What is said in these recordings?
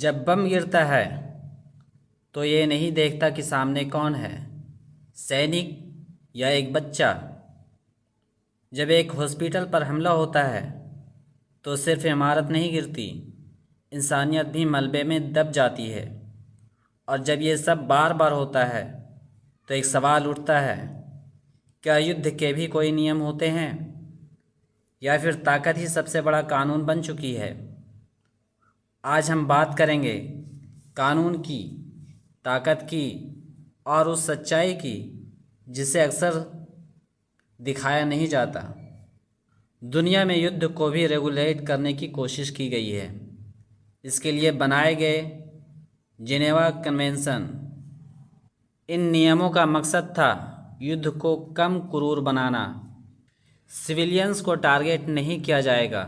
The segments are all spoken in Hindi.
जब बम गिरता है तो ये नहीं देखता कि सामने कौन है, सैनिक या एक बच्चा। जब एक हॉस्पिटल पर हमला होता है तो सिर्फ इमारत नहीं गिरती, इंसानियत भी मलबे में दब जाती है। और जब ये सब बार बार होता है तो एक सवाल उठता है, क्या युद्ध के भी कोई नियम होते हैं, या फिर ताकत ही सबसे बड़ा कानून बन चुकी है। आज हम बात करेंगे कानून की, ताकत की और उस सच्चाई की जिसे अक्सर दिखाया नहीं जाता। दुनिया में युद्ध को भी रेगुलेट करने की कोशिश की गई है। इसके लिए बनाए गए जिनेवा कन्वेंशन। इन नियमों का मकसद था युद्ध को कम क्रूर बनाना। सिविलियंस को टारगेट नहीं किया जाएगा।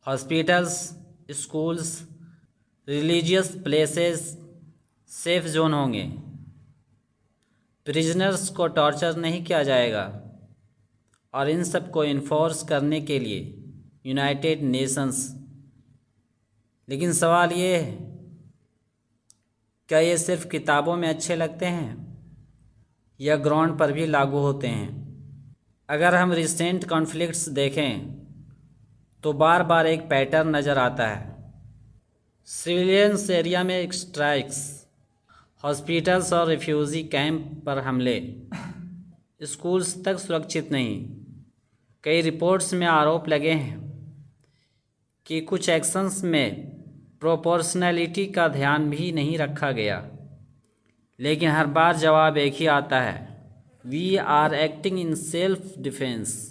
Hospitals, schools, religious places safe zone होंगे। प्रिजनर्स को टॉर्चर नहीं किया जाएगा। और इन सब को इन्फोर्स करने के लिए यूनाइटेड नेशंस। लेकिन सवाल ये है, क्या ये सिर्फ किताबों में अच्छे लगते हैं या ग्राउंड पर भी लागू होते हैं? अगर हम रिसेंट कॉन्फ्लिक्ट्स देखें तो बार बार एक पैटर्न नज़र आता है। सिविलियंस एरिया में स्ट्राइक्स, हॉस्पिटल्स और रिफ्यूजी कैंप पर हमले, स्कूल्स तक सुरक्षित नहीं। कई रिपोर्ट्स में आरोप लगे हैं कि कुछ एक्शंस में प्रोपोर्शनैलिटी का ध्यान भी नहीं रखा गया। लेकिन हर बार जवाब एक ही आता है, we are acting in self defence.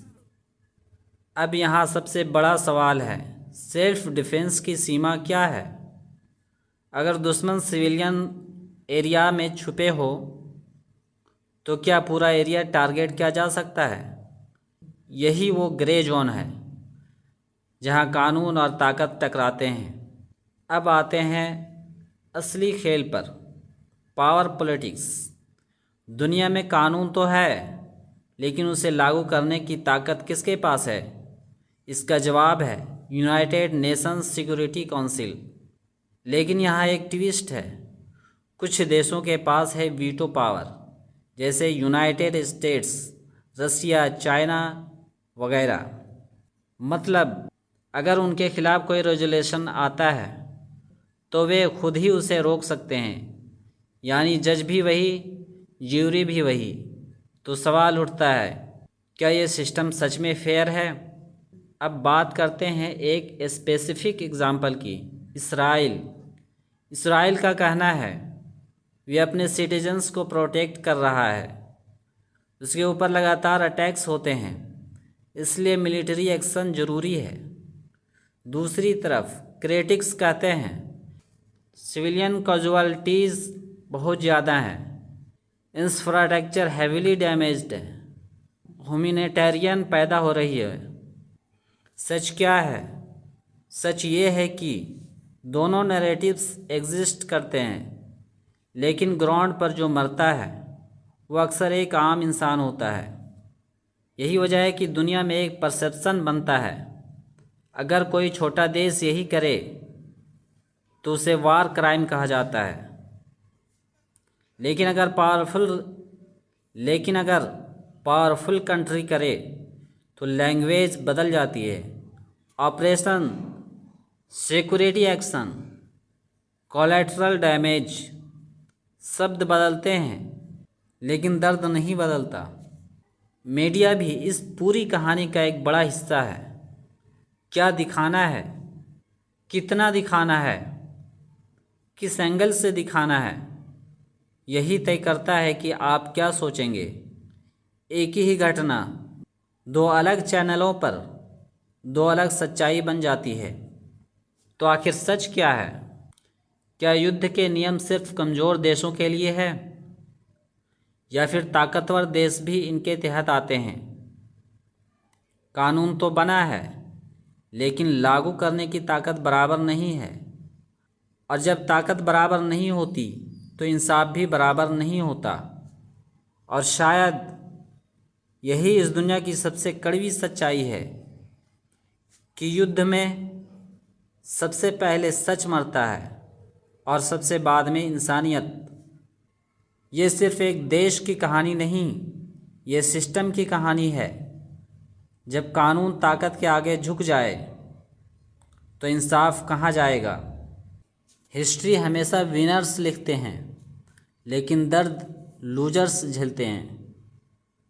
अब यहाँ सबसे बड़ा सवाल है, सेल्फ डिफेंस की सीमा क्या है? अगर दुश्मन सिविलियन एरिया में छुपे हो तो क्या पूरा एरिया टारगेट किया जा सकता है? यही वो ग्रे जोन है जहाँ कानून और ताकत टकराते हैं। अब आते हैं असली खेल पर, पावर पॉलिटिक्स। दुनिया में कानून तो है, लेकिन उसे लागू करने की ताकत किसके पास है? इसका जवाब है यूनाइटेड नेशंस सिक्योरिटी काउंसिल। लेकिन यहाँ एक ट्विस्ट है, कुछ देशों के पास है वीटो पावर, जैसे यूनाइटेड स्टेट्स, रसिया, चाइना वगैरह। मतलब अगर उनके खिलाफ कोई रेजोल्यूशन आता है तो वे खुद ही उसे रोक सकते हैं। यानी जज भी वही, ज्यूरी भी वही। तो सवाल उठता है, क्या ये सिस्टम सच में फेयर है? अब बात करते हैं एक स्पेसिफिक एग्जाम्पल की, इसराइल। इसराइल का कहना है वे अपने सिटीजन्स को प्रोटेक्ट कर रहा है। उसके ऊपर लगातार अटैक्स होते हैं, इसलिए मिलिट्री एक्शन ज़रूरी है। दूसरी तरफ क्रिटिक्स कहते हैं सिविलियन कैजुअलिटीज़ बहुत ज़्यादा हैं, इंफ्रास्ट्रक्चर हैविली डैमेज्ड है, ह्यूमैनिटेरियन पैदा हो रही है। सच क्या है? सच ये है कि दोनों नैरेटिव्स एग्जिस्ट करते हैं, लेकिन ग्राउंड पर जो मरता है वो अक्सर एक आम इंसान होता है। यही वजह है कि दुनिया में एक परसेप्शन बनता है, अगर कोई छोटा देश यही करे तो उसे वार क्राइम कहा जाता है। लेकिन अगर पावरफुल कंट्री करे तो लैंग्वेज बदल जाती है। Operation, security action, collateral damage, शब्द बदलते हैं लेकिन दर्द नहीं बदलता। मीडिया भी इस पूरी कहानी का एक बड़ा हिस्सा है। क्या दिखाना है, कितना दिखाना है, किस एंगल से दिखाना है, यही तय करता है कि आप क्या सोचेंगे। एक ही घटना दो अलग चैनलों पर दो अलग सच्चाई बन जाती है। तो आखिर सच क्या है? क्या युद्ध के नियम सिर्फ कमज़ोर देशों के लिए है, या फिर ताकतवर देश भी इनके तहत आते हैं? कानून तो बना है, लेकिन लागू करने की ताकत बराबर नहीं है। और जब ताकत बराबर नहीं होती तो इंसाफ भी बराबर नहीं होता। और शायद यही इस दुनिया की सबसे कड़वी सच्चाई है कि युद्ध में सबसे पहले सच मरता है और सबसे बाद में इंसानियत। ये सिर्फ एक देश की कहानी नहीं, ये सिस्टम की कहानी है। जब कानून ताकत के आगे झुक जाए तो इंसाफ कहाँ जाएगा। हिस्ट्री हमेशा विनर्स लिखते हैं, लेकिन दर्द लूजर्स झेलते हैं।